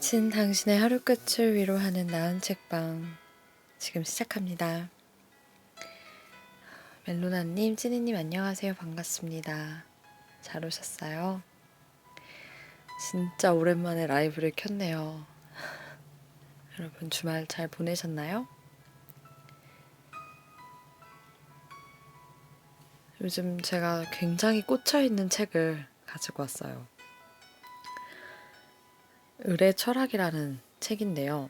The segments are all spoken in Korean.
지친 당신의 하루 끝을 위로하는 나은 책방 지금 시작합니다. 멜로나님, 찌니님 안녕하세요. 반갑습니다. 잘 오셨어요? 진짜 오랜만에 라이브를 켰네요. 여러분 주말 잘 보내셨나요? 요즘 제가 굉장히 꽂혀있는 책을 가지고 왔어요. 을의 철학이라는 책인데요.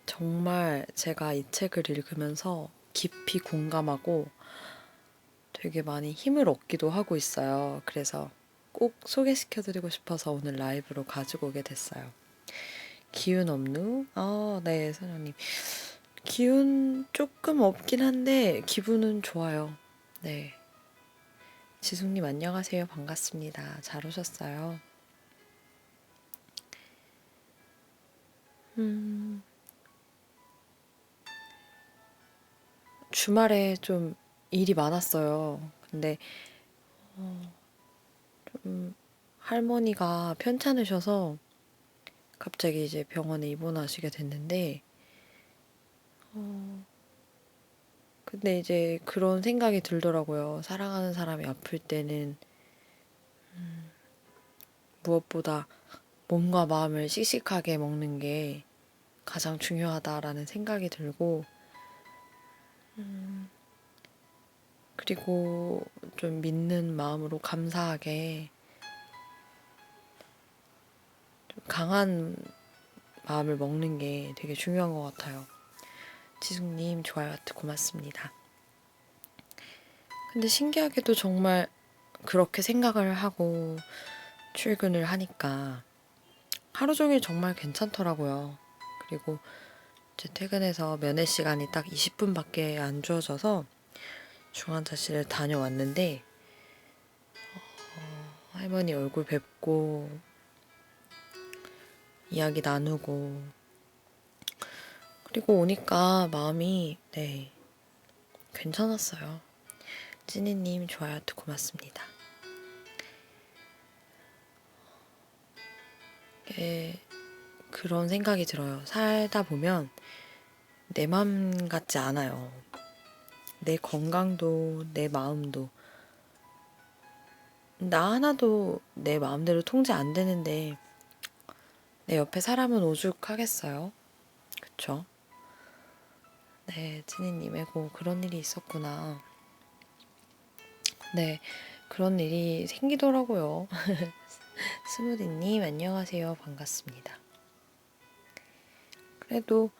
정말 제가 이 책을 읽으면서 깊이 공감하고 되게 많이 힘을 얻기도 하고 있어요. 그래서 꼭 소개시켜드리고 싶어서 오늘 라이브로 가지고 오게 됐어요. 기운 없누? 네, 선생님. 기운 조금 없긴 한데 기분은 좋아요. 네. 지숙님 안녕하세요. 반갑습니다. 잘 오셨어요. 주말에 좀 일이 많았어요. 근데 좀 할머니가 편찮으셔서 갑자기 이제 병원에 입원하시게 됐는데 근데 이제 그런 생각이 들더라고요. 사랑하는 사람이 아플 때는 무엇보다 몸과 마음을 씩씩하게 먹는 게 가장 중요하다라는 생각이 들고 그리고 좀 믿는 마음으로 감사하게 좀 강한 마음을 먹는 게 되게 중요한 것 같아요. 지숙님 좋아요 하트 고맙습니다. 근데 신기하게도 정말 그렇게 생각을 하고 출근을 하니까 하루 종일 정말 괜찮더라고요. 그리고 이제 퇴근해서 면회 시간이 딱 20분밖에 안 주어져서 중환자실을 다녀왔는데 할머니 얼굴 뵙고 이야기 나누고 그리고 오니까 마음이 괜찮았어요. 찐이님 좋아요 하트 고맙습니다. 그런 생각이 들어요. 살다 보면 내 맘 같지 않아요. 내 건강도 내 마음도 나 하나도 내 마음대로 통제 안 되는데 내 옆에 사람은 오죽하겠어요. 그쵸? 네, 찐이님 에고 그런 일이 있었구나. 네, 그런 일이 생기더라고요. 스무디님 안녕하세요. 반갑습니다. 그래도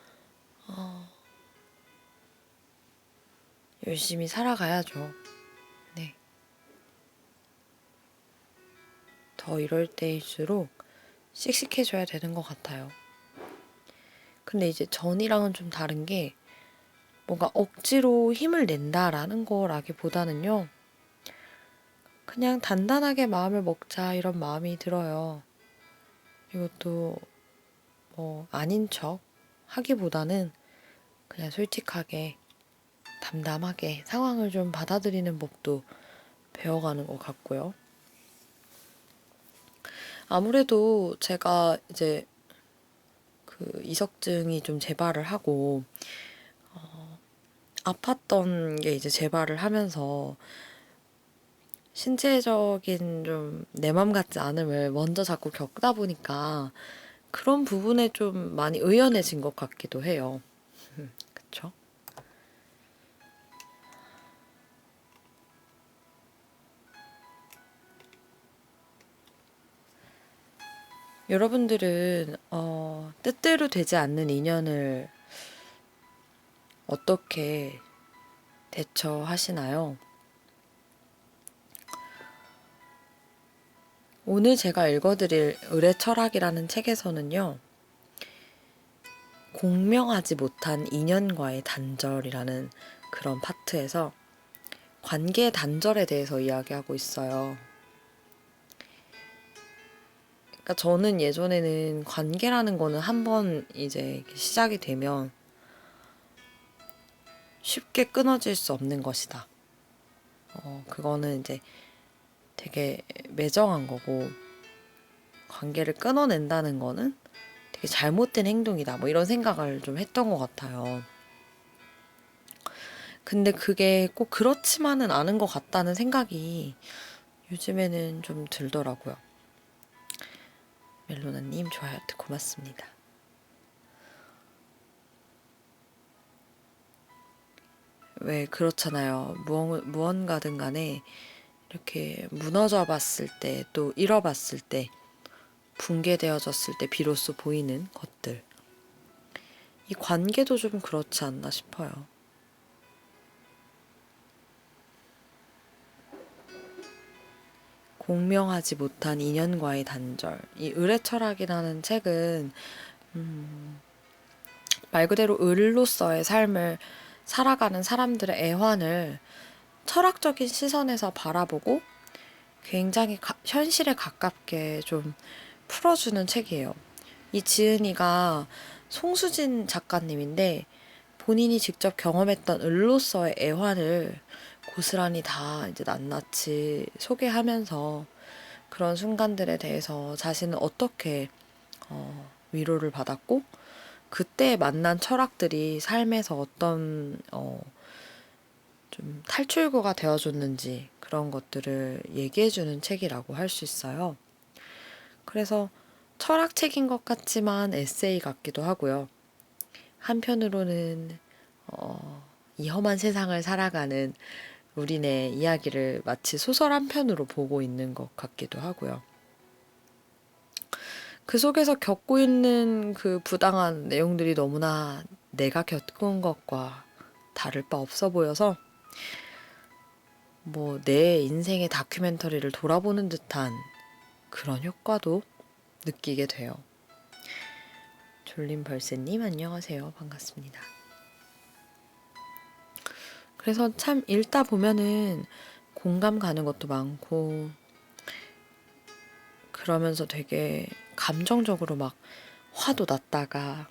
열심히 살아가야죠. 네. 더 이럴 때일수록 씩씩해져야 되는 것 같아요. 근데 이제 전이랑은 좀 다른 게 뭔가 억지로 힘을 낸다라는 거라기보다는요. 그냥 단단하게 마음을 먹자 이런 마음이 들어요. 이것도 뭐 아닌 척 하기보다는 그냥 솔직하게 담담하게 상황을 좀 받아들이는 법도 배워가는 것 같고요. 아무래도 제가 이제 그 이석증이 좀 재발을 하고 아팠던 게 이제 재발을 하면서 신체적인 좀 내 맘 같지 않음을 먼저 자꾸 겪다 보니까 그런 부분에 좀 많이 의연해진 것 같기도 해요. 그쵸? 여러분들은 뜻대로 되지 않는 인연을 어떻게 대처하시나요? 오늘 제가 읽어드릴 을의 철학이라는 책에서는요. 공명하지 못한 인연과의 단절이라는 그런 파트에서 관계 단절에 대해서 이야기하고 있어요. 그러니까 저는 예전에는 관계라는 거는 한번 이제 시작이 되면 쉽게 끊어질 수 없는 것이다. 그거는 이제 되게 매정한 거고 관계를 끊어낸다는 거는 되게 잘못된 행동이다. 뭐 이런 생각을 좀 했던 것 같아요. 근데 그게 꼭 그렇지만은 않은 것 같다는 생각이 요즘에는 좀 들더라고요. 멜로나님 좋아요 고맙습니다. 왜 그렇잖아요. 무언가든 간에 이렇게 무너져 봤을 때, 또 잃어봤을 때, 붕괴되어졌을 때 비로소 보이는 것들. 이 관계도 좀 그렇지 않나 싶어요. 공명하지 못한 인연과의 단절. 이 의례철학이라는 책은 말 그대로 을로서의 삶을 살아가는 사람들의 애환을 철학적인 시선에서 바라보고 굉장히 현실에 가깝게 좀 풀어주는 책이에요. 이 지은이가 송수진 작가님인데 본인이 직접 경험했던 을로서의 애환을 고스란히 다 이제 낱낱이 소개하면서 그런 순간들에 대해서 자신은 어떻게 위로를 받았고 그때 만난 철학들이 삶에서 어떤 좀 탈출구가 되어줬는지 그런 것들을 얘기해주는 책이라고 할 수 있어요. 그래서 철학책인 것 같지만 에세이 같기도 하고요. 한편으로는 이 험한 세상을 살아가는 우리네 이야기를 마치 소설 한 편으로 보고 있는 것 같기도 하고요. 그 속에서 겪고 있는 그 부당한 내용들이 너무나 내가 겪은 것과 다를 바 없어 보여서 뭐 내 인생의 다큐멘터리를 돌아보는 듯한 그런 효과도 느끼게 돼요. 졸림벌새님 안녕하세요. 반갑습니다. 그래서 참 읽다 보면은 공감 가는 것도 많고 그러면서 되게 감정적으로 막 화도 났다가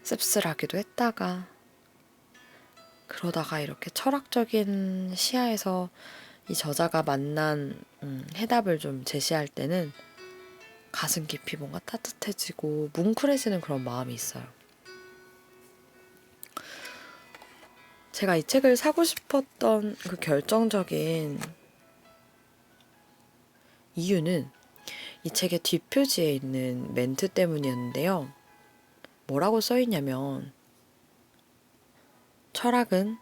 씁쓸하기도 했다가 그러다가 이렇게 철학적인 시야에서 이 저자가 만난 해답을 좀 제시할 때는 가슴 깊이 뭔가 따뜻해지고 뭉클해지는 그런 마음이 있어요. 제가 이 책을 사고 싶었던 그 결정적인 이유는 이 책의 뒷표지에 있는 멘트 때문이었는데요. 뭐라고 써있냐면 철학은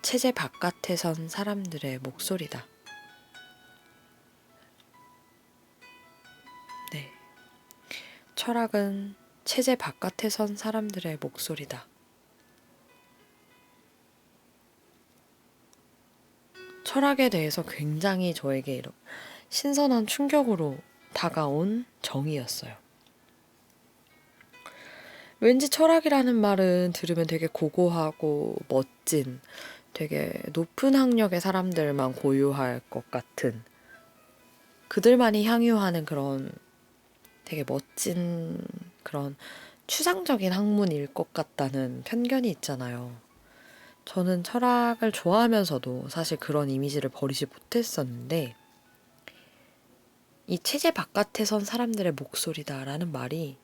체제 바깥에 선 사람들의 목소리다. 네. 철학은 체제 바깥에 선 사람들의 목소리다. 철학에 대해서 굉장히 저에게 신선한 충격으로 다가온 정의였어요. 왠지 철학이라는 말은 들으면 되게 고고하고 멋진, 되게 높은 학력의 사람들만 고유할 것 같은, 그들만이 향유하는 그런 되게 멋진 그런 추상적인 학문일 것 같다는 편견이 있잖아요. 저는 철학을 좋아하면서도 사실 그런 이미지를 버리지 못했었는데 이 체제 바깥에 선 사람들의 목소리다라는 말이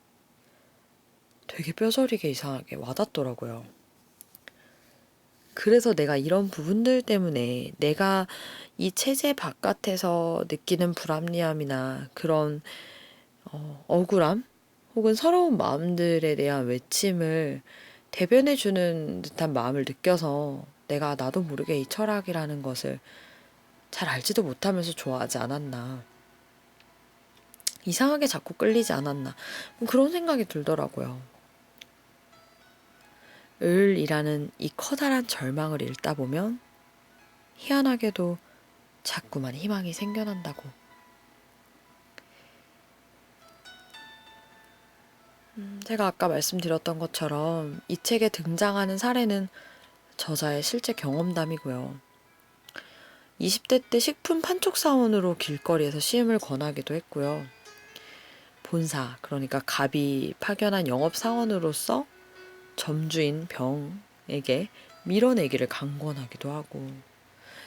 되게 뼈저리게 이상하게 와닿더라고요. 그래서 내가 이런 부분들 때문에 내가 이 체제 바깥에서 느끼는 불합리함이나 그런 억울함 혹은 서러운 마음들에 대한 외침을 대변해주는 듯한 마음을 느껴서 내가 나도 모르게 이 철학이라는 것을 잘 알지도 못하면서 좋아하지 않았나. 이상하게 자꾸 끌리지 않았나. 그런 생각이 들더라고요. 을이라는 이 커다란 절망을 읽다 보면 희한하게도 자꾸만 희망이 생겨난다고. 제가 아까 말씀드렸던 것처럼 이 책에 등장하는 사례는 저자의 실제 경험담이고요. 20대 때 식품 판촉 사원으로 길거리에서 시음을 권하기도 했고요. 본사, 그러니까 갑이 파견한 영업 사원으로서 점주인 병에게 밀어내기를 강권하기도 하고,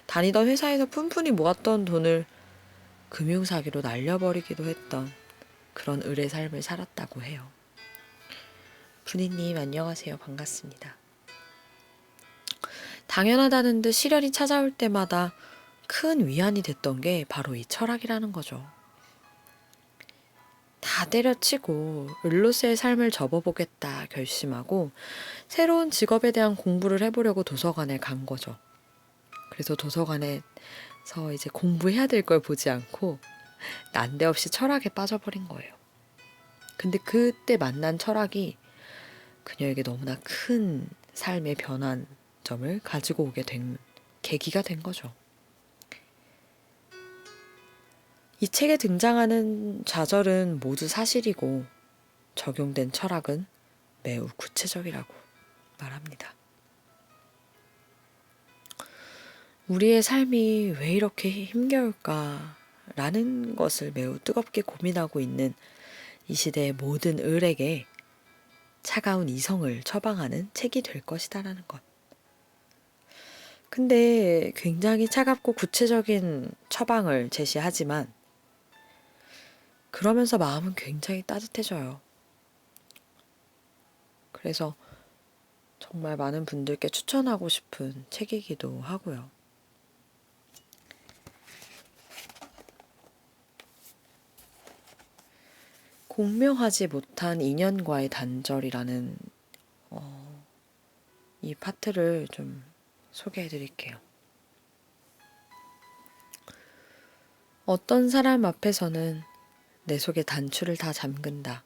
다니던 회사에서 푼푼히 모았던 돈을 금융사기로 날려버리기도 했던 그런 을의 삶을 살았다고 해요. 분이님 안녕하세요. 반갑습니다. 당연하다는 듯 시련이 찾아올 때마다 큰 위안이 됐던 게 바로 이 철학이라는 거죠. 다 때려치고 을로서의 삶을 접어보겠다 결심하고 새로운 직업에 대한 공부를 해보려고 도서관에 간 거죠. 그래서 도서관에서 이제 공부해야 될 걸 보지 않고 난데없이 철학에 빠져버린 거예요. 근데 그때 만난 철학이 그녀에게 너무나 큰 삶의 변환점을 가지고 오게 된 계기가 된 거죠. 이 책에 등장하는 좌절은 모두 사실이고 적용된 철학은 매우 구체적이라고 말합니다. 우리의 삶이 왜 이렇게 힘겨울까라는 것을 매우 뜨겁게 고민하고 있는 이 시대의 모든 을에게 차가운 이성을 처방하는 책이 될 것이다라는 것. 근데 굉장히 차갑고 구체적인 처방을 제시하지만 그러면서 마음은 굉장히 따뜻해져요. 그래서 정말 많은 분들께 추천하고 싶은 책이기도 하고요. 공명하지 못한 인연과의 단절이라는 이 파트를 좀 소개해 드릴게요. 어떤 사람 앞에서는 내 속의 단추를 다 잠근다.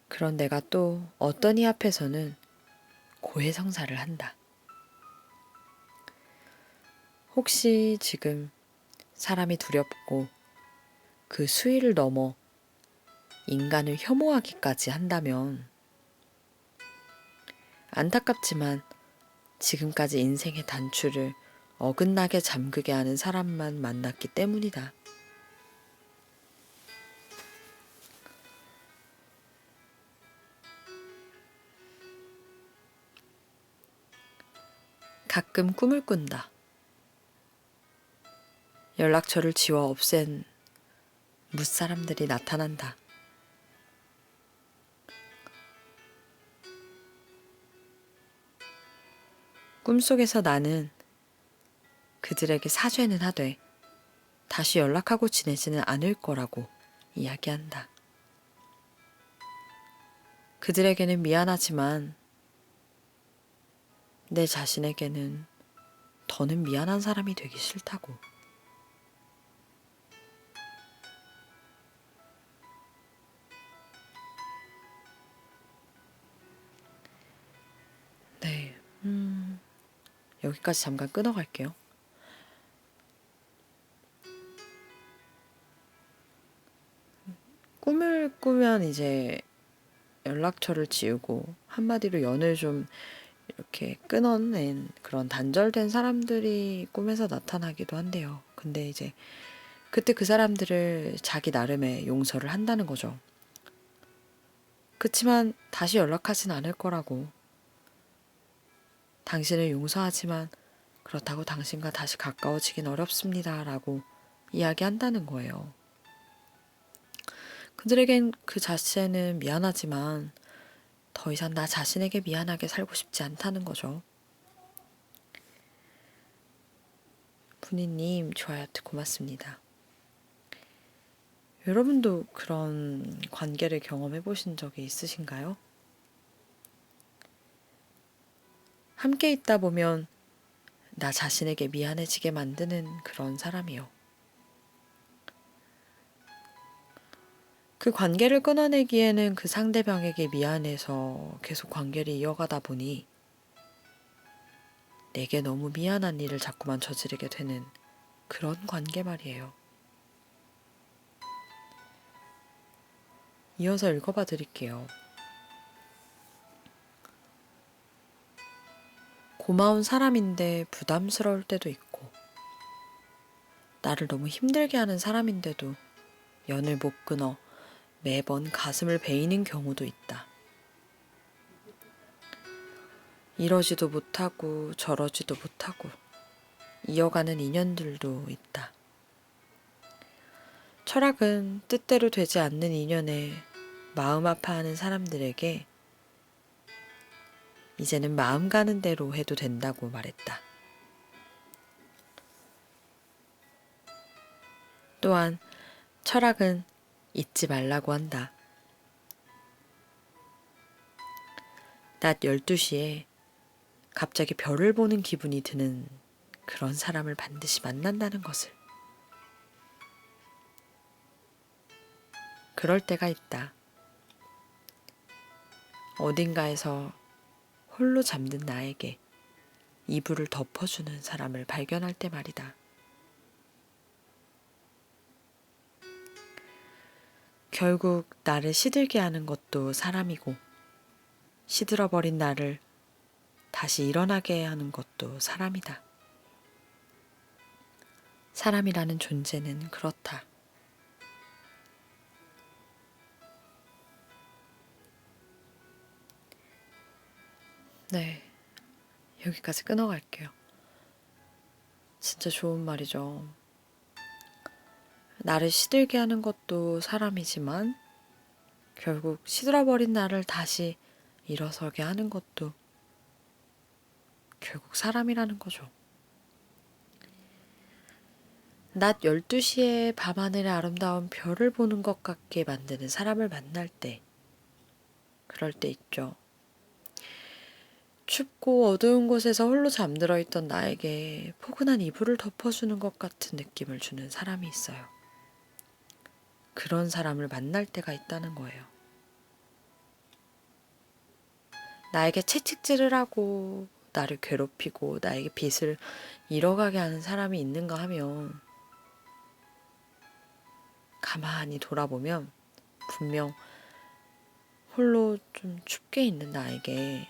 그런 내가 또 어떤 이 앞에서는 고해성사를 한다. 혹시 지금 사람이 두렵고 그 수위를 넘어 인간을 혐오하기까지 한다면 안타깝지만 지금까지 인생의 단추를 어긋나게 잠그게 하는 사람만 만났기 때문이다. 가끔 꿈을 꾼다. 연락처를 지워 없앤 무사람들이 나타난다. 꿈속에서 나는 그들에게 사죄는 하되 다시 연락하고 지내지는 않을 거라고 이야기한다. 그들에게는 미안하지만 내 자신에게는 더는 미안한 사람이 되기 싫다고. 네, 여기까지 잠깐 끊어갈게요. 꿈을 꾸면 이제 연락처를 지우고 한마디로 연을 좀 이렇게 끊어낸 그런 단절된 사람들이 꿈에서 나타나기도 한대요. 근데 이제 그때 그 사람들을 자기 나름의 용서를 한다는 거죠. 그치만 다시 연락하진 않을 거라고. 당신을 용서하지만 그렇다고 당신과 다시 가까워지긴 어렵습니다. 라고 이야기한다는 거예요. 그들에겐 그 자체는 미안하지만 더 이상 나 자신에게 미안하게 살고 싶지 않다는 거죠. 분이님 좋아요 고맙습니다. 여러분도 그런 관계를 경험해 보신 적이 있으신가요? 함께 있다 보면 나 자신에게 미안해지게 만드는 그런 사람이요. 그 관계를 끊어내기에는 그 상대방에게 미안해서 계속 관계를 이어가다 보니 내게 너무 미안한 일을 자꾸만 저지르게 되는 그런 관계 말이에요. 이어서 읽어봐 드릴게요. 고마운 사람인데 부담스러울 때도 있고 나를 너무 힘들게 하는 사람인데도 연을 못 끊어 매번 가슴을 베이는 경우도 있다. 이러지도 못하고 저러지도 못하고 이어가는 인연들도 있다. 철학은 뜻대로 되지 않는 인연에 마음 아파하는 사람들에게 이제는 마음 가는 대로 해도 된다고 말했다. 또한 철학은 잊지 말라고 한다. 낮 12시에 갑자기 별을 보는 기분이 드는 그런 사람을 반드시 만난다는 것을. 그럴 때가 있다. 어딘가에서 홀로 잠든 나에게 이불을 덮어주는 사람을 발견할 때 말이다. 결국 나를 시들게 하는 것도 사람이고, 시들어버린 나를 다시 일어나게 하는 것도 사람이다. 사람이라는 존재는 그렇다. 네, 여기까지 끊어갈게요. 진짜 좋은 말이죠. 나를 시들게 하는 것도 사람이지만 결국 시들어버린 나를 다시 일어서게 하는 것도 결국 사람이라는 거죠. 낮 12시에 밤하늘의 아름다운 별을 보는 것 같게 만드는 사람을 만날 때, 그럴 때 있죠. 춥고 어두운 곳에서 홀로 잠들어 있던 나에게 포근한 이불을 덮어주는 것 같은 느낌을 주는 사람이 있어요. 그런 사람을 만날 때가 있다는 거예요. 나에게 채찍질을 하고 나를 괴롭히고 나에게 빚을 잃어가게 하는 사람이 있는가 하면 가만히 돌아보면 분명 홀로 좀 춥게 있는 나에게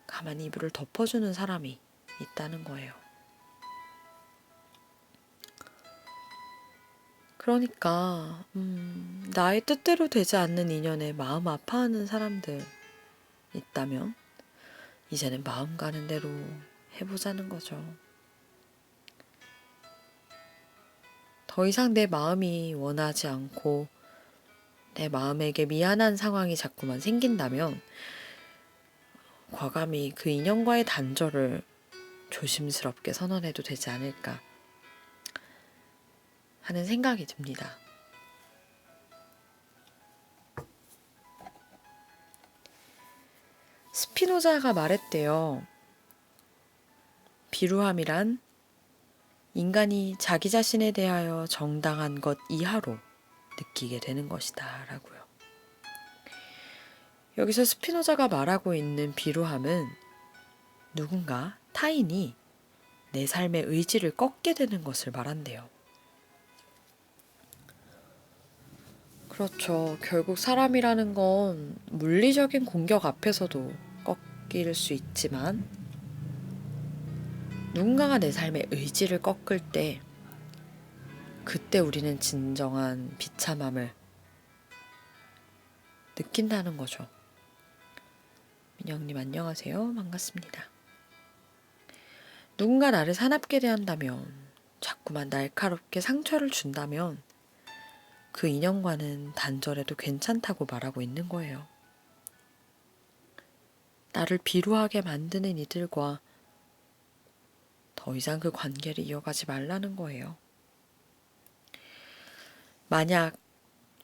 가만히 이불을 덮어주는 사람이 있다는 거예요. 그러니까 나의 뜻대로 되지 않는 인연에 마음 아파하는 사람들 있다면 이제는 마음 가는 대로 해보자는 거죠. 더 이상 내 마음이 원하지 않고 내 마음에게 미안한 상황이 자꾸만 생긴다면 과감히 그 인연과의 단절을 조심스럽게 선언해도 되지 않을까 하는 생각이 듭니다. 스피노자가 말했대요. 비루함이란 인간이 자기 자신에 대하여 정당한 것 이하로 느끼게 되는 것이다 라고요. 여기서 스피노자가 말하고 있는 비루함은 누군가 타인이 내 삶의 의지를 꺾게 되는 것을 말한대요. 그렇죠. 결국 사람이라는 건 물리적인 공격 앞에서도 꺾일 수 있지만 누군가가 내 삶의 의지를 꺾을 때 그때 우리는 진정한 비참함을 느낀다는 거죠. 민영님 안녕하세요. 반갑습니다. 누군가 나를 사납게 대한다면, 자꾸만 날카롭게 상처를 준다면 그 인연과는 단절해도 괜찮다고 말하고 있는 거예요. 나를 비루하게 만드는 이들과 더 이상 그 관계를 이어가지 말라는 거예요. 만약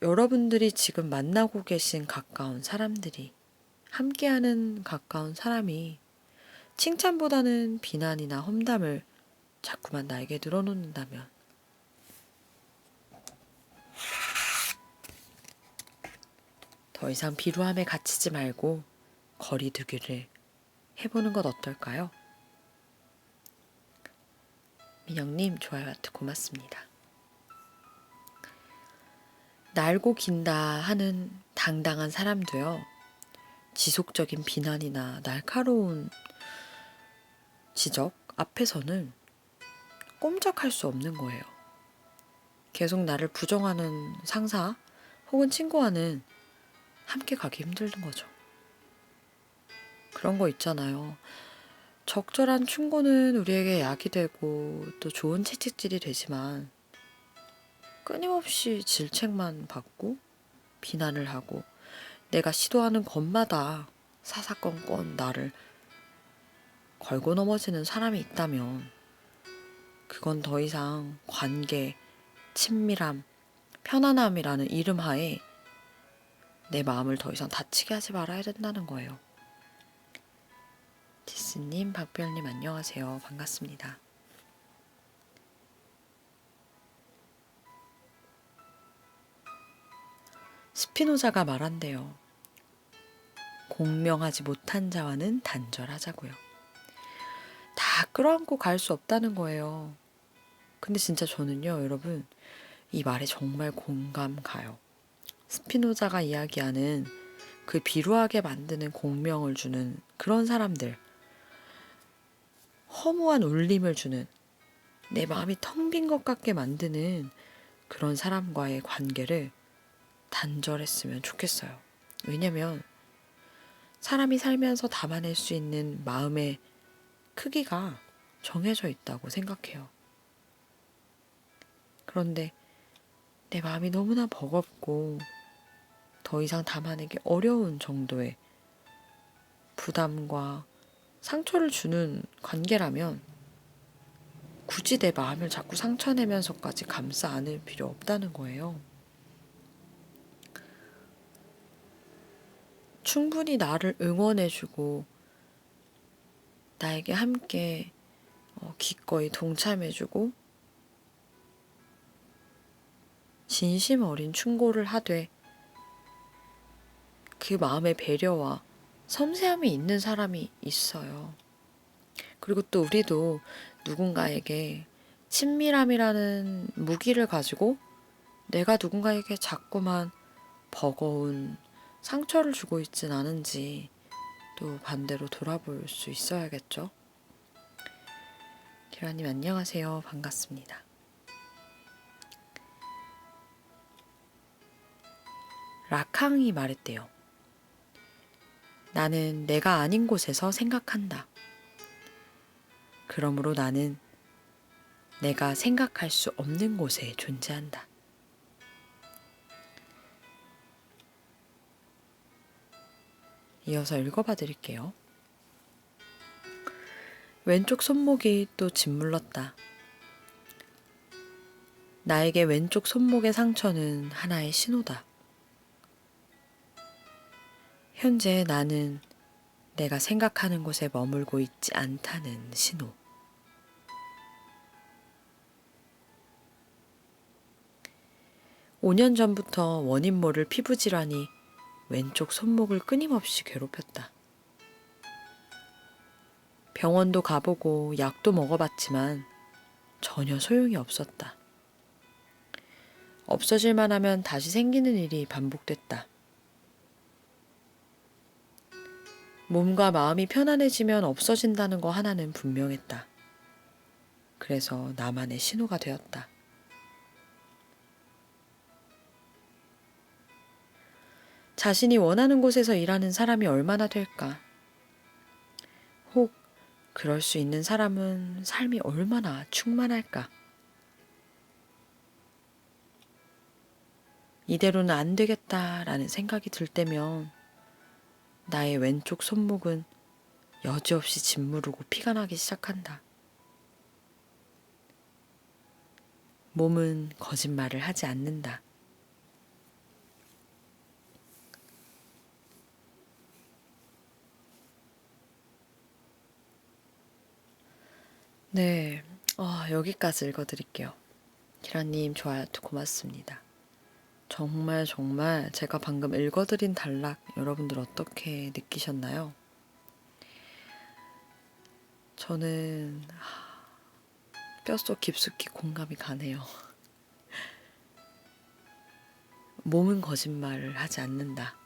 여러분들이 지금 만나고 계신 가까운 사람들이, 함께하는 가까운 사람이 칭찬보다는 비난이나 험담을 자꾸만 나에게 늘어놓는다면 더 이상 비루함에 갇히지 말고 거리두기를 해보는 것 어떨까요? 민영님 좋아요 하트 고맙습니다. 날고 긴다 하는 당당한 사람도요, 지속적인 비난이나 날카로운 지적 앞에서는 꼼짝할 수 없는 거예요. 계속 나를 부정하는 상사 혹은 친구와는 함께 가기 힘든 거죠. 그런 거 있잖아요. 적절한 충고는 우리에게 약이 되고 또 좋은 채찍질이 되지만 끊임없이 질책만 받고 비난을 하고 내가 시도하는 것마다 사사건건 나를 걸고 넘어지는 사람이 있다면 그건 더 이상 관계, 친밀함, 편안함이라는 이름 하에 내 마음을 더 이상 다치게 하지 말아야 된다는 거예요. 디스님, 박별님 안녕하세요. 반갑습니다. 스피노자가 말한대요. 공명하지 못한 자와는 단절하자고요. 다 끌어안고 갈 수 없다는 거예요. 근데 진짜 저는요, 여러분, 이 말에 정말 공감 가요. 스피노자가 이야기하는 그 비루하게 만드는 공명을 주는 그런 사람들, 허무한 울림을 주는 내 마음이 텅 빈 것 같게 만드는 그런 사람과의 관계를 단절했으면 좋겠어요. 왜냐면 사람이 살면서 담아낼 수 있는 마음의 크기가 정해져 있다고 생각해요. 그런데 내 마음이 너무나 버겁고 더 이상 담아내기 어려운 정도의 부담과 상처를 주는 관계라면 굳이 내 마음을 자꾸 상처내면서까지 감싸 안을 필요 없다는 거예요. 충분히 나를 응원해주고 나에게 함께 기꺼이 동참해주고 진심 어린 충고를 하되 그 마음의 배려와 섬세함이 있는 사람이 있어요. 그리고 또 우리도 누군가에게 친밀함이라는 무기를 가지고 내가 누군가에게 자꾸만 버거운 상처를 주고 있진 않은지 또 반대로 돌아볼 수 있어야겠죠. 기라님 안녕하세요. 반갑습니다. 라캉이 말했대요. 나는 내가 아닌 곳에서 생각한다. 그러므로 나는 내가 생각할 수 없는 곳에 존재한다. 이어서 읽어봐 드릴게요. 왼쪽 손목이 또 짓물렀다. 나에게 왼쪽 손목의 상처는 하나의 신호다. 현재 나는 내가 생각하는 곳에 머물고 있지 않다는 신호. 5년 전부터 원인 모를 피부질환이 왼쪽 손목을 끊임없이 괴롭혔다. 병원도 가보고 약도 먹어봤지만 전혀 소용이 없었다. 없어질만 하면 다시 생기는 일이 반복됐다. 몸과 마음이 편안해지면 없어진다는 거 하나는 분명했다. 그래서 나만의 신호가 되었다. 자신이 원하는 곳에서 일하는 사람이 얼마나 될까? 혹 그럴 수 있는 사람은 삶이 얼마나 충만할까? 이대로는 안 되겠다라는 생각이 들 때면 나의 왼쪽 손목은 여지없이 짓무르고 피가 나기 시작한다. 몸은 거짓말을 하지 않는다. 네, 여기까지 읽어드릴게요. 기라님 좋아요 고맙습니다. 정말 제가 방금 읽어드린 단락 여러분들 어떻게 느끼셨나요? 저는 뼛속 깊숙이 공감이 가네요. 몸은 거짓말을 하지 않는다.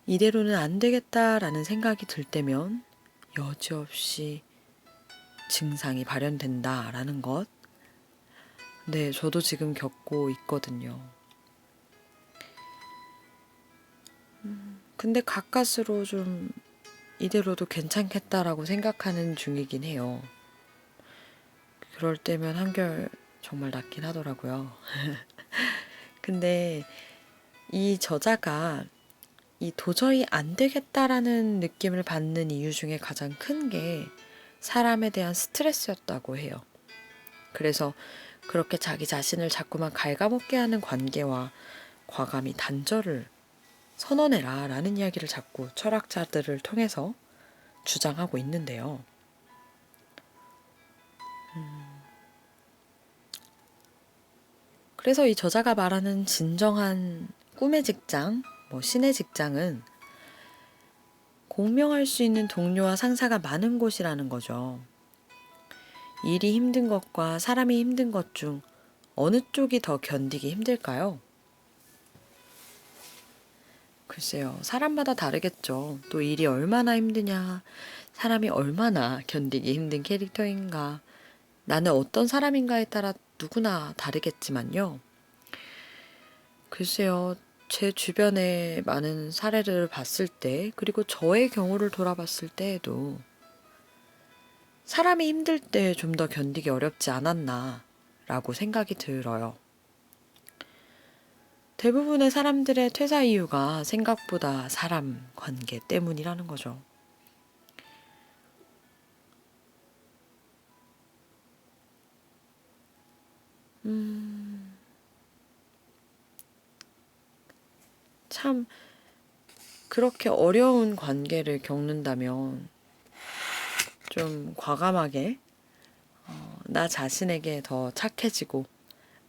이대로는 안 되겠다라는 생각이 들 때면 여지없이 증상이 발현된다라는 것. 네, 저도 지금 겪고 있거든요. 근데 가까스로 좀 이대로도 괜찮겠다라고 생각하는 중이긴 해요. 그럴 때면 한결 정말 낫긴 하더라고요. 근데 이 저자가 이 도저히 안 되겠다라는 느낌을 받는 이유 중에 가장 큰 게 사람에 대한 스트레스였다고 해요. 그래서 그렇게 자기 자신을 자꾸만 갉아먹게 하는 관계와 과감히 단절을 선언해라 라는 이야기를 자꾸 철학자들을 통해서 주장하고 있는데요. 그래서 이 저자가 말하는 진정한 꿈의 직장, 신의 직장은 공명할 수 있는 동료와 상사가 많은 곳이라는 거죠. 일이 힘든 것과 사람이 힘든 것 중 어느 쪽이 더 견디기 힘들까요? 글쎄요, 사람마다 다르겠죠. 또 일이 얼마나 힘드냐, 사람이 얼마나 견디기 힘든 캐릭터인가, 나는 어떤 사람인가에 따라 누구나 다르겠지만요. 글쎄요, 제 주변에 많은 사례를 봤을 때, 그리고 저의 경우를 돌아봤을 때에도 사람이 힘들 때 좀 더 견디기 어렵지 않았나 라고 생각이 들어요. 대부분의 사람들의 퇴사 이유가 생각보다 사람 관계 때문이라는 거죠. 참 그렇게 어려운 관계를 겪는다면 좀 과감하게 나 자신에게 더 착해지고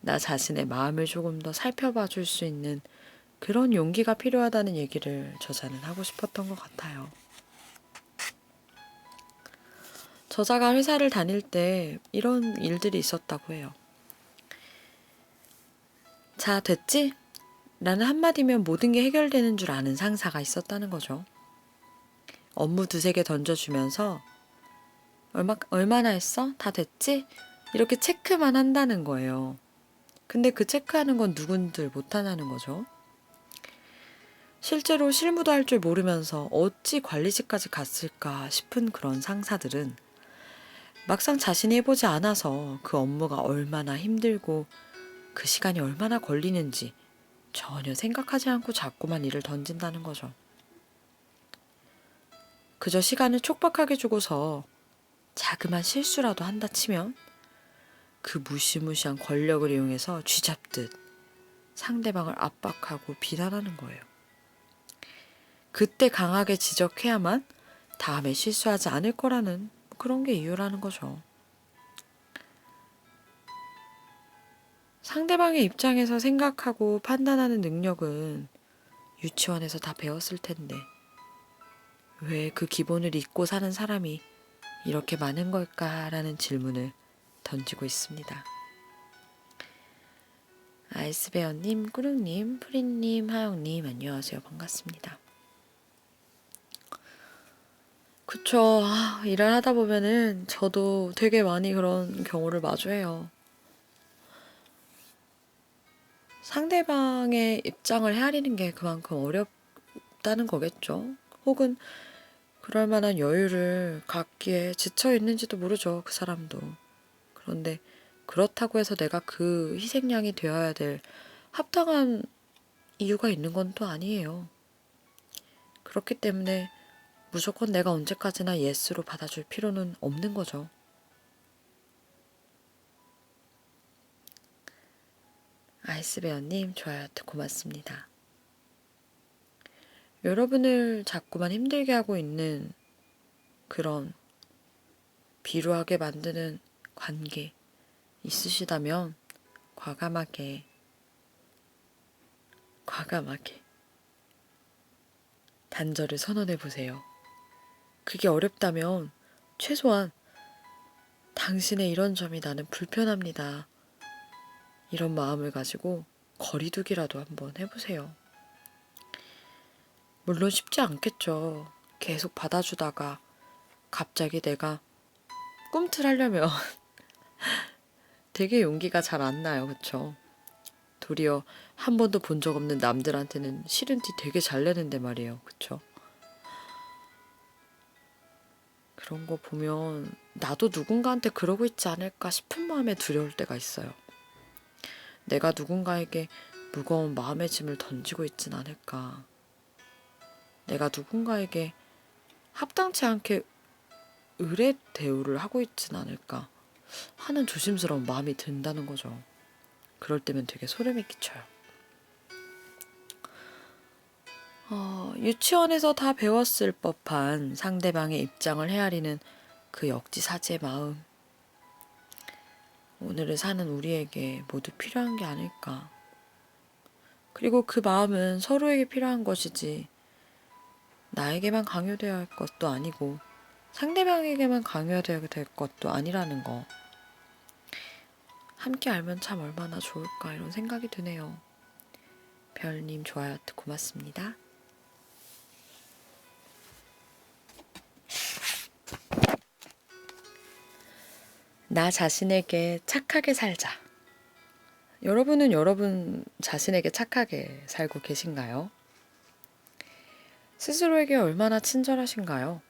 나 자신의 마음을 조금 더 살펴봐 줄 수 있는 그런 용기가 필요하다는 얘기를 저자는 하고 싶었던 것 같아요. 저자가 회사를 다닐 때 이런 일들이 있었다고 해요. 자, 됐지? 라는 한마디면 모든 게 해결되는 줄 아는 상사가 있었다는 거죠. 업무 두세 개 던져주면서 얼마나 했어? 다 됐지? 이렇게 체크만 한다는 거예요. 근데 그 체크하는 건 누군들 못하냐는 거죠. 실제로 실무도 할 줄 모르면서 어찌 관리직까지 갔을까 싶은 그런 상사들은 막상 자신이 해보지 않아서 그 업무가 얼마나 힘들고 그 시간이 얼마나 걸리는지 전혀 생각하지 않고 자꾸만 일을 던진다는 거죠. 그저 시간을 촉박하게 주고서 자그만 실수라도 한다 치면 그 무시무시한 권력을 이용해서 쥐잡듯 상대방을 압박하고 비난하는 거예요. 그때 강하게 지적해야만 다음에 실수하지 않을 거라는 그런 게 이유라는 거죠. 상대방의 입장에서 생각하고 판단하는 능력은 유치원에서 다 배웠을 텐데 왜 그 기본을 잊고 사는 사람이 이렇게 많은 걸까라는 질문을 던지고 있습니다. 아이스베어님, 꾸릉님, 프린님, 하영님 안녕하세요. 반갑습니다. 그쵸. 일을 하다 보면은 저도 되게 많이 그런 경우를 마주해요. 상대방의 입장을 헤아리는 게 그만큼 어렵다는 거겠죠. 혹은 그럴 만한 여유를 갖기에 지쳐 있는지도 모르죠. 그 사람도. 그런데 그렇다고 해서 내가 그 희생양이 되어야 될 합당한 이유가 있는 건 또 아니에요. 그렇기 때문에 무조건 내가 언제까지나 예스로 받아줄 필요는 없는 거죠. 아이스베어님 좋아요 고맙습니다. 여러분을 자꾸만 힘들게 하고 있는 그런 비루하게 만드는 관계 있으시다면 과감하게 단절을 선언해 보세요. 그게 어렵다면 최소한 당신의 이런 점이 나는 불편합니다. 이런 마음을 가지고 거리두기라도 한번 해보세요. 물론 쉽지 않겠죠. 계속 받아주다가 갑자기 내가 꿈틀하려면 되게 용기가 잘 안 나요. 그쵸? 도리어 한 번도 본 적 없는 남들한테는 싫은 티 되게 잘 내는데 말이에요. 그쵸? 그런 거 보면 나도 누군가한테 그러고 있지 않을까 싶은 마음에 두려울 때가 있어요. 내가 누군가에게 무거운 마음의 짐을 던지고 있진 않을까. 내가 누군가에게 합당치 않게 의뢰 대우를 하고 있진 않을까 하는 조심스러운 마음이 든다는 거죠. 그럴 때면 되게 소름이 끼쳐요. 유치원에서 다 배웠을 법한 상대방의 입장을 헤아리는 그 역지사지의 마음. 오늘을 사는 우리에게 모두 필요한 게 아닐까. 그리고 그 마음은 서로에게 필요한 것이지 나에게만 강요되어야 할 것도 아니고 상대방에게만 강요되어야 될 것도 아니라는 거. 함께 알면 참 얼마나 좋을까 이런 생각이 드네요. 별님 좋아요 고맙습니다. 나 자신에게 착하게 살자. 여러분은 여러분 자신에게 착하게 살고 계신가요? 스스로에게 얼마나 친절하신가요?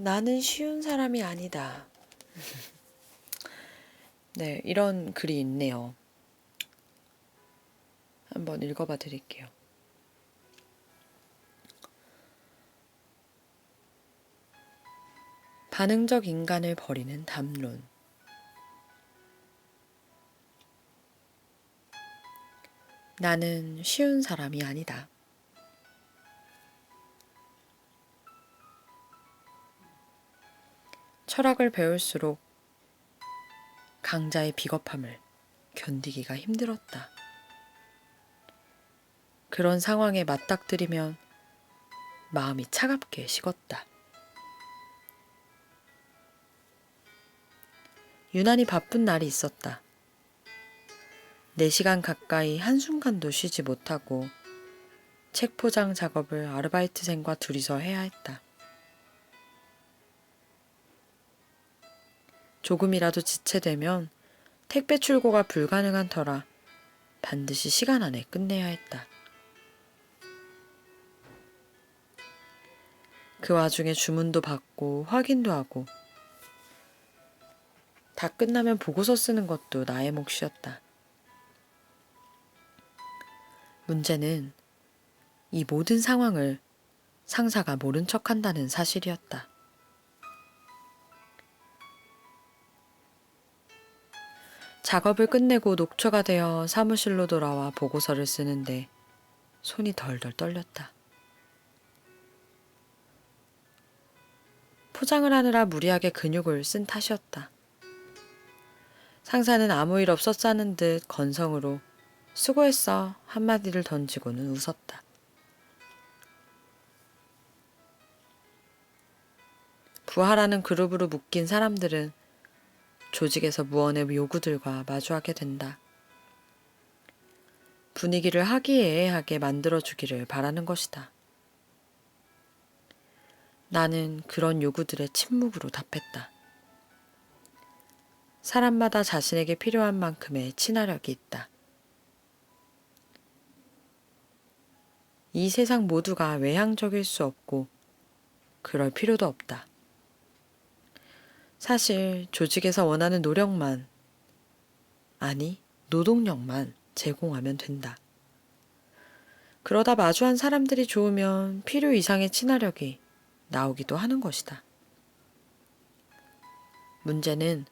나는 쉬운 사람이 아니다. 네, 이런 글이 있네요. 한번 읽어봐 드릴게요. 반응적 인간을 버리는 담론. 나는 쉬운 사람이 아니다. 철학을 배울수록 강자의 비겁함을 견디기가 힘들었다. 그런 상황에 맞닥뜨리면 마음이 차갑게 식었다. 유난히 바쁜 날이 있었다. 4시간 가까이 한순간도 쉬지 못하고 책 포장 작업을 아르바이트생과 둘이서 해야 했다. 조금이라도 지체되면 택배 출고가 불가능한 터라 반드시 시간 안에 끝내야 했다. 그 와중에 주문도 받고 확인도 하고 다 끝나면 보고서 쓰는 것도 나의 몫이었다. 문제는 이 모든 상황을 상사가 모른 척한다는 사실이었다. 작업을 끝내고 녹초가 되어 사무실로 돌아와 보고서를 쓰는데 손이 덜덜 떨렸다. 포장을 하느라 무리하게 근육을 쓴 탓이었다. 상사는 아무 일 없었다는 듯 건성으로 수고했어 한마디를 던지고는 웃었다. 부하라는 그룹으로 묶인 사람들은 조직에서 무언의 요구들과 마주하게 된다. 분위기를 화기애애하게 만들어주기를 바라는 것이다. 나는 그런 요구들의 침묵으로 답했다. 사람마다 자신에게 필요한 만큼의 친화력이 있다. 이 세상 모두가 외향적일 수 없고 그럴 필요도 없다. 사실 조직에서 원하는 노력만, 아니 노동력만 제공하면 된다. 그러다 마주한 사람들이 좋으면 필요 이상의 친화력이 나오기도 하는 것이다. 문제는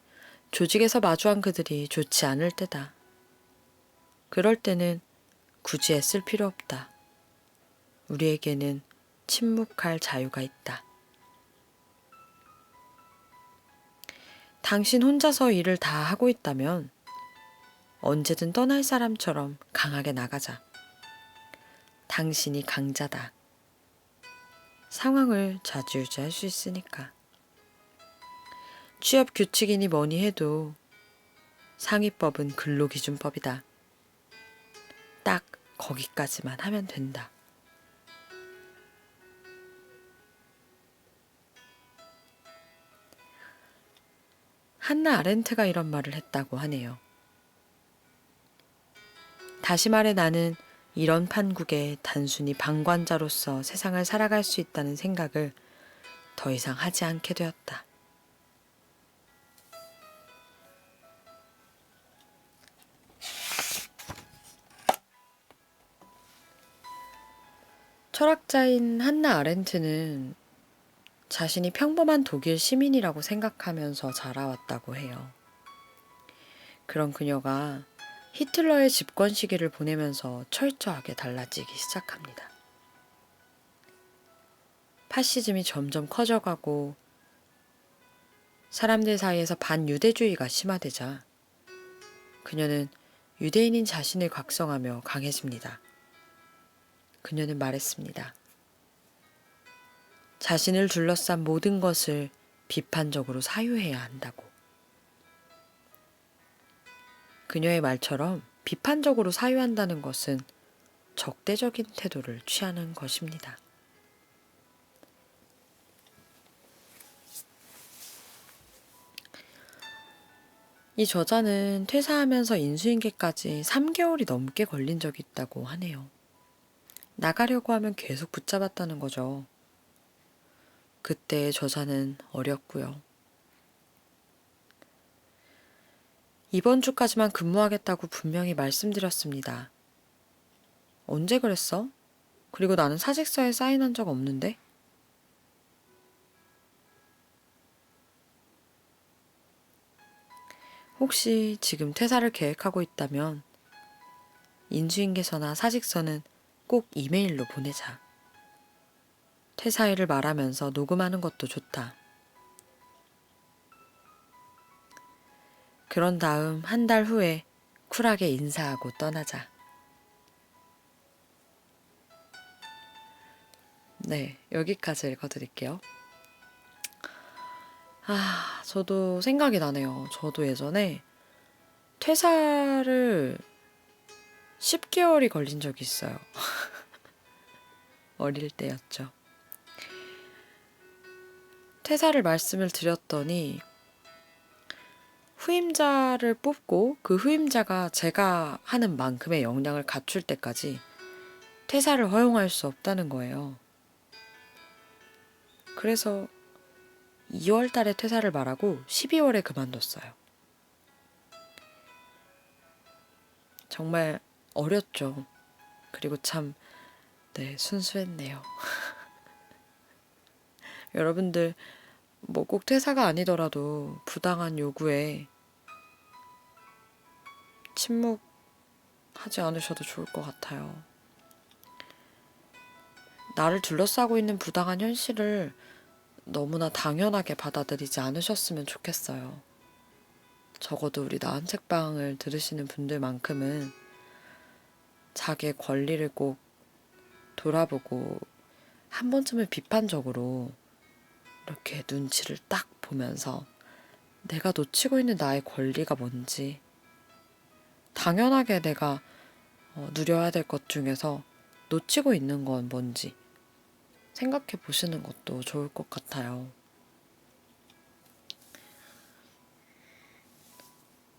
조직에서 마주한 그들이 좋지 않을 때다. 그럴 때는 굳이 애쓸 필요 없다. 우리에게는 침묵할 자유가 있다. 당신 혼자서 일을 다 하고 있다면 언제든 떠날 사람처럼 강하게 나가자. 당신이 강자다. 상황을 좌지우지할 수 있으니까. 취업 규칙이니 뭐니 해도 상위법은 근로기준법이다. 딱 거기까지만 하면 된다. 한나 아렌트가 이런 말을 했다고 하네요. 다시 말해 나는 이런 판국에 단순히 방관자로서 세상을 살아갈 수 있다는 생각을 더 이상 하지 않게 되었다. 철학자인 한나 아렌트는 자신이 평범한 독일 시민이라고 생각하면서 자라왔다고 해요. 그런 그녀가 히틀러의 집권 시기를 보내면서 철저하게 달라지기 시작합니다. 파시즘이 점점 커져가고 사람들 사이에서 반유대주의가 심화되자 그녀는 유대인인 자신을 각성하며 강해집니다. 그녀는 말했습니다. 자신을 둘러싼 모든 것을 비판적으로 사유해야 한다고. 그녀의 말처럼 비판적으로 사유한다는 것은 적대적인 태도를 취하는 것입니다. 이 저자는 퇴사하면서 인수인계까지 3개월이 넘게 걸린 적이 있다고 하네요. 나가려고 하면 계속 붙잡았다는 거죠. 그때 저자는 어렸고요. 이번 주까지만 근무하겠다고 분명히 말씀드렸습니다. 언제 그랬어? 그리고 나는 사직서에 사인한 적 없는데? 혹시 지금 퇴사를 계획하고 있다면 인수인계서나 사직서는 꼭 이메일로 보내자. 퇴사일을 말하면서 녹음하는 것도 좋다. 그런 다음 한 달 후에 쿨하게 인사하고 떠나자. 네, 여기까지 읽어드릴게요. 저도 생각이 나네요. 저도 예전에 퇴사를 10개월이 걸린 적이 있어요. 어릴 때였죠. 퇴사를 말씀을 드렸더니 후임자를 뽑고 그 후임자가 제가 하는 만큼의 역량을 갖출 때까지 퇴사를 허용할 수 없다는 거예요. 그래서 2월 달에 퇴사를 말하고 12월에 그만뒀어요. 정말 어렸죠. 그리고 참, 순수했네요. 여러분들, 뭐 꼭 퇴사가 아니더라도 부당한 요구에 침묵하지 않으셔도 좋을 것 같아요. 나를 둘러싸고 있는 부당한 현실을 너무나 당연하게 받아들이지 않으셨으면 좋겠어요. 적어도 우리 나은 책방을 들으시는 분들만큼은 자기의 권리를 꼭 돌아보고 한 번쯤은 비판적으로 이렇게 눈치를 딱 보면서 내가 놓치고 있는 나의 권리가 뭔지, 당연하게 내가 누려야 될 것 중에서 놓치고 있는 건 뭔지 생각해 보시는 것도 좋을 것 같아요.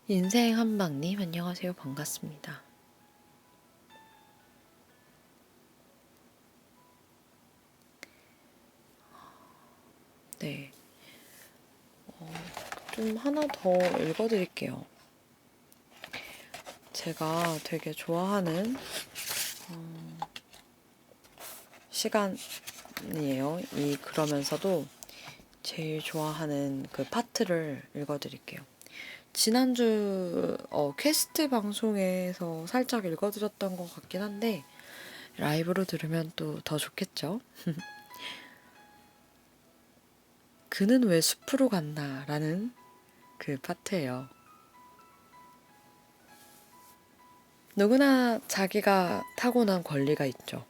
인생 한방님 안녕하세요. 반갑습니다. 네, 좀 하나 더 읽어드릴게요. 제가 되게 좋아하는 시간이에요. 그러면서도 제일 좋아하는 그 파트를 읽어드릴게요. 지난주 퀘스트 방송에서 살짝 읽어드렸던 것 같긴 한데 라이브로 들으면 또 더 좋겠죠? 그는 왜 숲으로 갔나? 라는 그 파트예요. 누구나 자기가 타고난 권리가 있죠.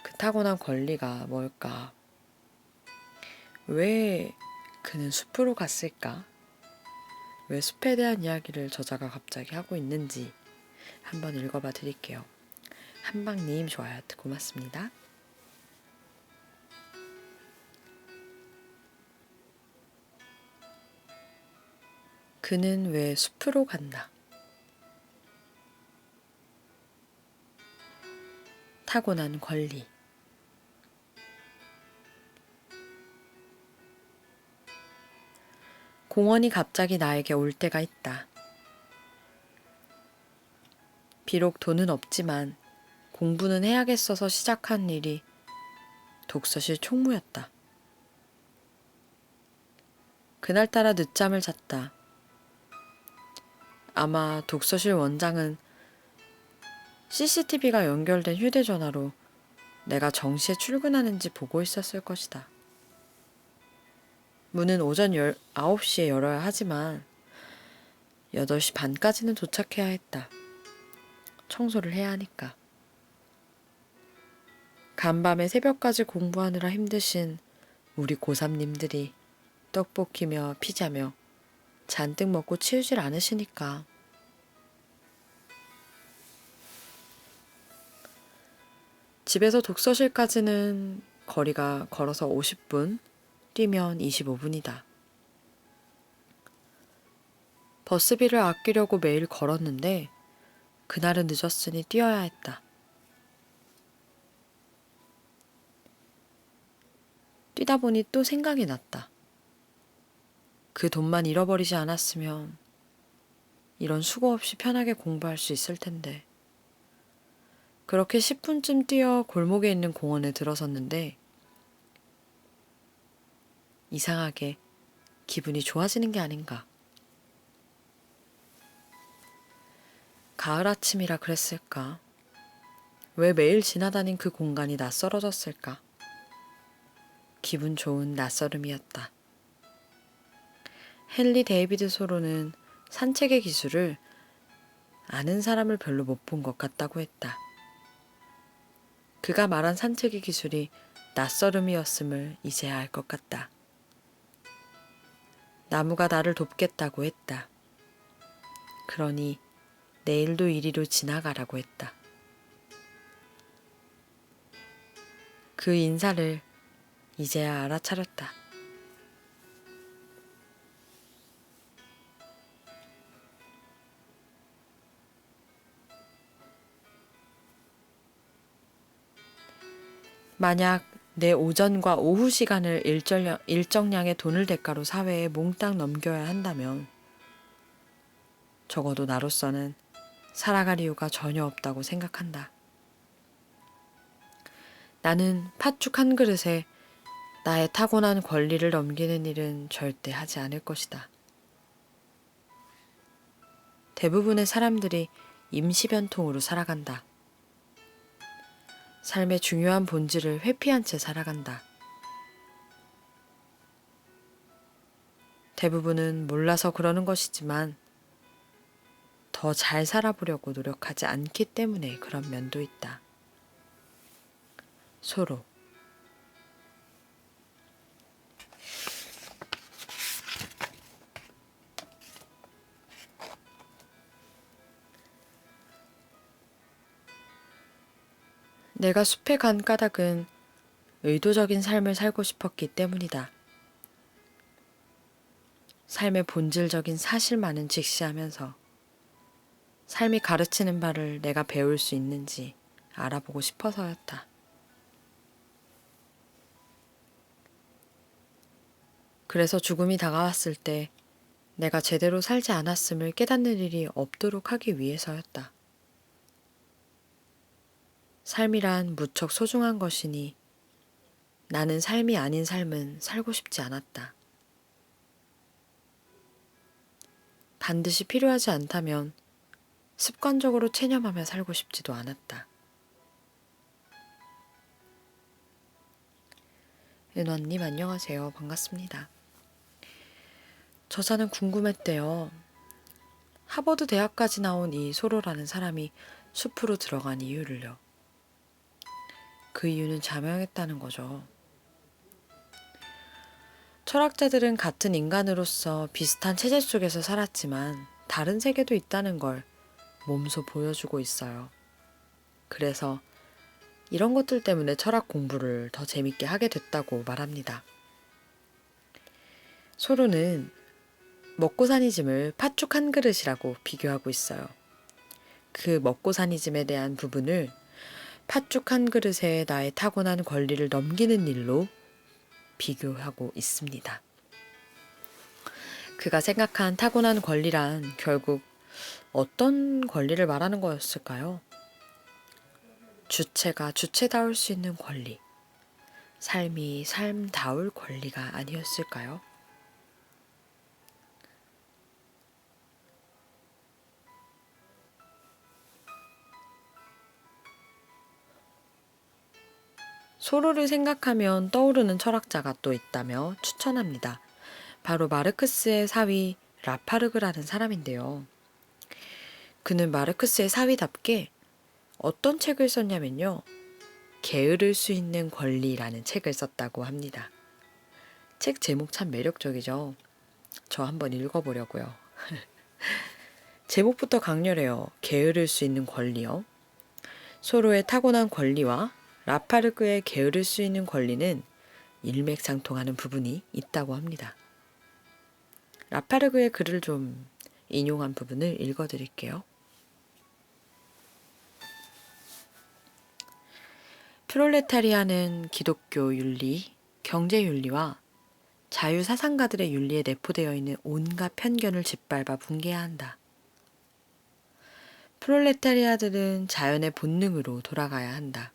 그 타고난 권리가 뭘까? 왜 그는 숲으로 갔을까? 왜 숲에 대한 이야기를 저자가 갑자기 하고 있는지 한번 읽어봐 드릴게요. 한방님 좋아요 고맙습니다. 그는 왜 숲으로 갔나? 타고난 권리. 공원이 갑자기 나에게 올 때가 있다. 비록 돈은 없지만 공부는 해야겠어서 시작한 일이 독서실 총무였다. 그날따라 늦잠을 잤다. 아마 독서실 원장은 CCTV가 연결된 휴대전화로 내가 정시에 출근하는지 보고 있었을 것이다. 문은 오전 9시에 열어야 하지만 8시 반까지는 도착해야 했다. 청소를 해야 하니까. 간밤에 새벽까지 공부하느라 힘드신 우리 고3님들이 떡볶이며 피자며 잔뜩 먹고 치우질 않으시니까. 집에서 독서실까지는 거리가 걸어서 50분, 뛰면 25분이다. 버스비를 아끼려고 매일 걸었는데 그날은 늦었으니 뛰어야 했다. 뛰다 보니 또 생각이 났다. 그 돈만 잃어버리지 않았으면 이런 수고 없이 편하게 공부할 수 있을 텐데. 그렇게 10분쯤 뛰어 골목에 있는 공원에 들어섰는데 이상하게 기분이 좋아지는 게 아닌가. 가을 아침이라 그랬을까? 왜 매일 지나다닌 그 공간이 낯설어졌을까? 기분 좋은 낯설음이었다. 헨리 데이비드 소로는 산책의 기술을 아는 사람을 별로 못 본 것 같다고 했다. 그가 말한 산책의 기술이 낯설음이었음을 이제야 알 것 같다. 나무가 나를 돕겠다고 했다. 그러니 내일도 이리로 지나가라고 했다. 그 인사를 이제야 알아차렸다. 만약 내 오전과 오후 시간을 일정량의 돈을 대가로 사회에 몽땅 넘겨야 한다면 적어도 나로서는 살아갈 이유가 전혀 없다고 생각한다. 나는 팥죽 한 그릇에 나의 타고난 권리를 넘기는 일은 절대 하지 않을 것이다. 대부분의 사람들이 임시변통으로 살아간다. 삶의 중요한 본질을 회피한 채 살아간다. 대부분은 몰라서 그러는 것이지만 더 잘 살아보려고 노력하지 않기 때문에 그런 면도 있다. 소로. 내가 숲에 간 까닭은 의도적인 삶을 살고 싶었기 때문이다. 삶의 본질적인 사실만은 직시하면서 삶이 가르치는 바를 내가 배울 수 있는지 알아보고 싶어서였다. 그래서 죽음이 다가왔을 때 내가 제대로 살지 않았음을 깨닫는 일이 없도록 하기 위해서였다. 삶이란 무척 소중한 것이니 나는 삶이 아닌 삶은 살고 싶지 않았다. 반드시 필요하지 않다면 습관적으로 체념하며 살고 싶지도 않았다. 은원님 안녕하세요. 반갑습니다. 저자는 궁금했대요. 하버드 대학까지 나온 이 소로라는 사람이 숲으로 들어간 이유를요. 그 이유는 자명했다는 거죠. 철학자들은 같은 인간으로서 비슷한 체제 속에서 살았지만 다른 세계도 있다는 걸 몸소 보여주고 있어요. 그래서 이런 것들 때문에 철학 공부를 더 재밌게 하게 됐다고 말합니다. 소로는 먹고사니즘을 팥죽 한 그릇이라고 비교하고 있어요. 그 먹고사니즘에 대한 부분을 팥죽 한 그릇에 나의 타고난 권리를 넘기는 일로 비교하고 있습니다. 그가 생각한 타고난 권리란 결국 어떤 권리를 말하는 거였을까요? 주체가 주체다울 수 있는 권리, 삶이 삶다울 권리가 아니었을까요? 소로를 생각하면 떠오르는 철학자가 또 있다며 추천합니다. 바로 마르크스의 사위 라파르그라는 사람인데요. 그는 마르크스의 사위답게 어떤 책을 썼냐면요. 게으를 수 있는 권리라는 책을 썼다고 합니다. 책 제목 참 매력적이죠. 저 한번 읽어보려고요. 제목부터 강렬해요. 게으를 수 있는 권리요. 소로의 타고난 권리와 라파르그의 게으를 수 있는 권리는 일맥상통하는 부분이 있다고 합니다. 라파르그의 글을 좀 인용한 부분을 읽어드릴게요. 프롤레타리아는 기독교 윤리, 경제 윤리와 자유사상가들의 윤리에 내포되어 있는 온갖 편견을 짓밟아 붕괴해야 한다. 프롤레타리아들은 자연의 본능으로 돌아가야 한다.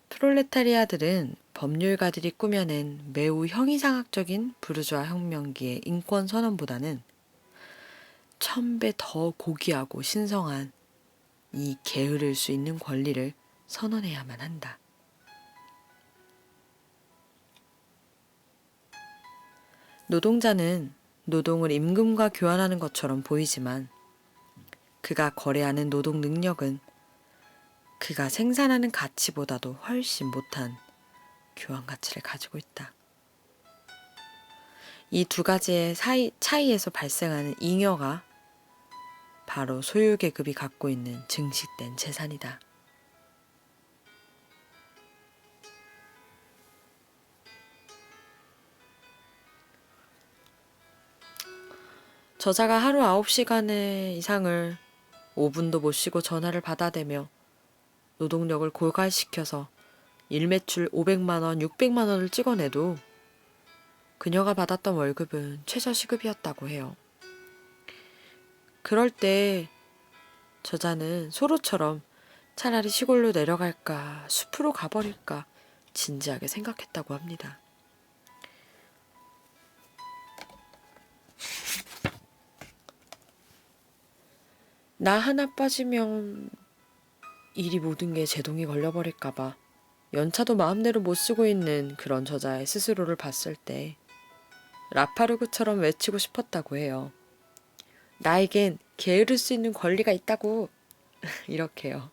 프롤레타리아들은 법률가들이 꾸며낸 매우 형이상학적인 부르주아 혁명기의 인권 선언보다는 1000배 더 고귀하고 신성한 이 게으를 수 있는 권리를 선언해야만 한다. 노동자는 노동을 임금과 교환하는 것처럼 보이지만 그가 거래하는 노동 능력은 그가 생산하는 가치보다도 훨씬 못한 교환 가치를 가지고 있다. 이 두 가지의 차이에서 발생하는 잉여가 바로 소유계급이 갖고 있는 증식된 재산이다. 저자가 하루 9시간의 이상을 5분도 못 쉬고 전화를 받아대며 노동력을 고갈시켜서 일매출 500만 원, 600만 원을 찍어내도 그녀가 받았던 월급은 최저시급이었다고 해요. 그럴 때 저자는 소로처럼 차라리 시골로 내려갈까, 숲으로 가버릴까 진지하게 생각했다고 합니다. 나 하나 빠지면 일이 모든 게 제동이 걸려버릴까봐 연차도 마음대로 못 쓰고 있는 그런 저자의 스스로를 봤을 때 라파르그처럼 외치고 싶었다고 해요. 나에겐 게으를 수 있는 권리가 있다고 이렇게요.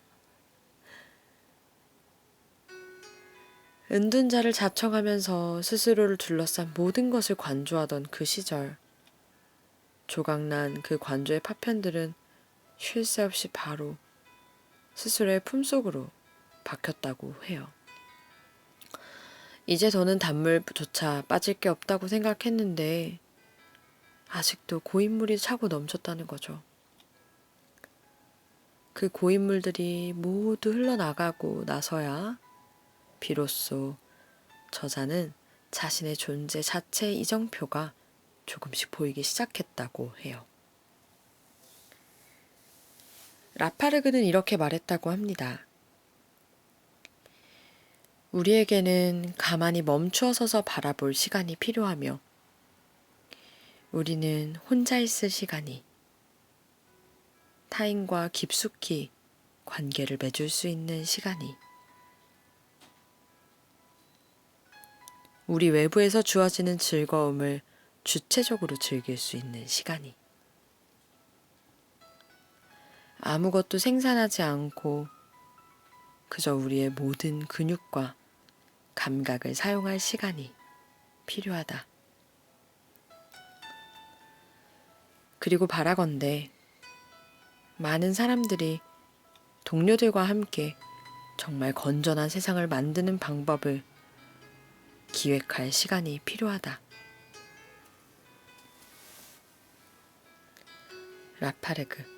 은둔자를 자청하면서 스스로를 둘러싼 모든 것을 관조하던 그 시절 조각난 그 관조의 파편들은 쉴 새 없이 바로 스스로의 품속으로 박혔다고 해요. 이제 저는 단물조차 빠질 게 없다고 생각했는데 아직도 고인물이 차고 넘쳤다는 거죠. 그 고인물들이 모두 흘러나가고 나서야 비로소 저자는 자신의 존재 자체의 이정표가 조금씩 보이기 시작했다고 해요. 라파르그는 이렇게 말했다고 합니다. 우리에게는 가만히 멈추어 서서 바라볼 시간이 필요하며 우리는 혼자 있을 시간이 타인과 깊숙이 관계를 맺을 수 있는 시간이 우리 외부에서 주어지는 즐거움을 주체적으로 즐길 수 있는 시간이 아무것도 생산하지 않고 그저 우리의 모든 근육과 감각을 사용할 시간이 필요하다. 그리고 바라건대 많은 사람들이 동료들과 함께 정말 건전한 세상을 만드는 방법을 기획할 시간이 필요하다. 라파르그.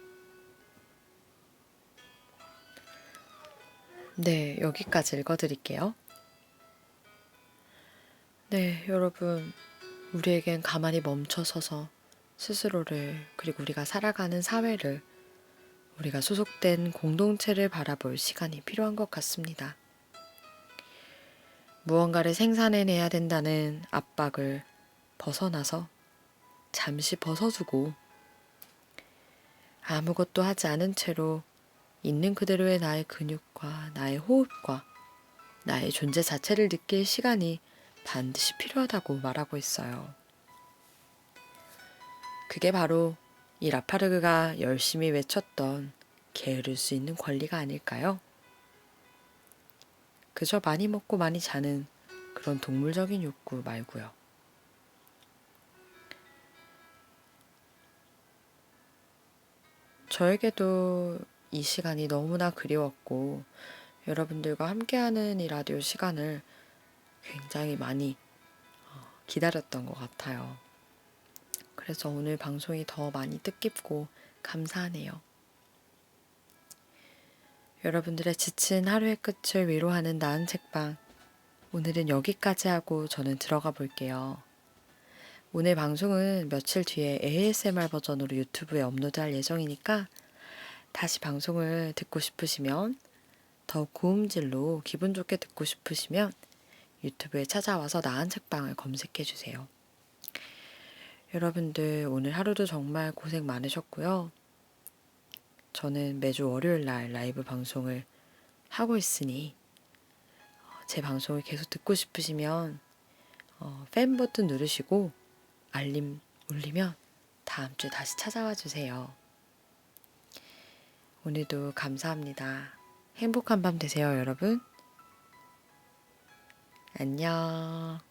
네, 여기까지 읽어드릴게요. 네, 여러분, 우리에겐 가만히 멈춰서서 스스로를, 그리고 우리가 살아가는 사회를, 우리가 소속된 공동체를 바라볼 시간이 필요한 것 같습니다. 무언가를 생산해내야 된다는 압박을 벗어나서 잠시 벗어두고 아무것도 하지 않은 채로 있는 그대로의 나의 근육과 나의 호흡과 나의 존재 자체를 느낄 시간이 반드시 필요하다고 말하고 있어요. 그게 바로 이 라파르그가 열심히 외쳤던 게으를 수 있는 권리가 아닐까요? 그저 많이 먹고 많이 자는 그런 동물적인 욕구 말고요. 저에게도 이 시간이 너무나 그리웠고 여러분들과 함께하는 이 라디오 시간을 굉장히 많이 기다렸던 것 같아요. 그래서 오늘 방송이 더 많이 뜻깊고 감사하네요. 여러분들의 지친 하루의 끝을 위로하는 나은 책방. 오늘은 여기까지 하고 저는 들어가 볼게요. 오늘 방송은 며칠 뒤에 ASMR 버전으로 유튜브에 업로드할 예정이니까 다시 방송을 듣고 싶으시면 더욱 고음질로 기분 좋게 듣고 싶으시면 유튜브에 찾아와서 나은 책방을 검색해 주세요. 여러분들 오늘 하루도 정말 고생 많으셨고요. 저는 매주 월요일 날 라이브 방송을 하고 있으니 제 방송을 계속 듣고 싶으시면 팬 버튼 누르시고 알림 울리면 다음 주에 다시 찾아와 주세요. 오늘도 감사합니다. 행복한 밤 되세요, 여러분. 안녕.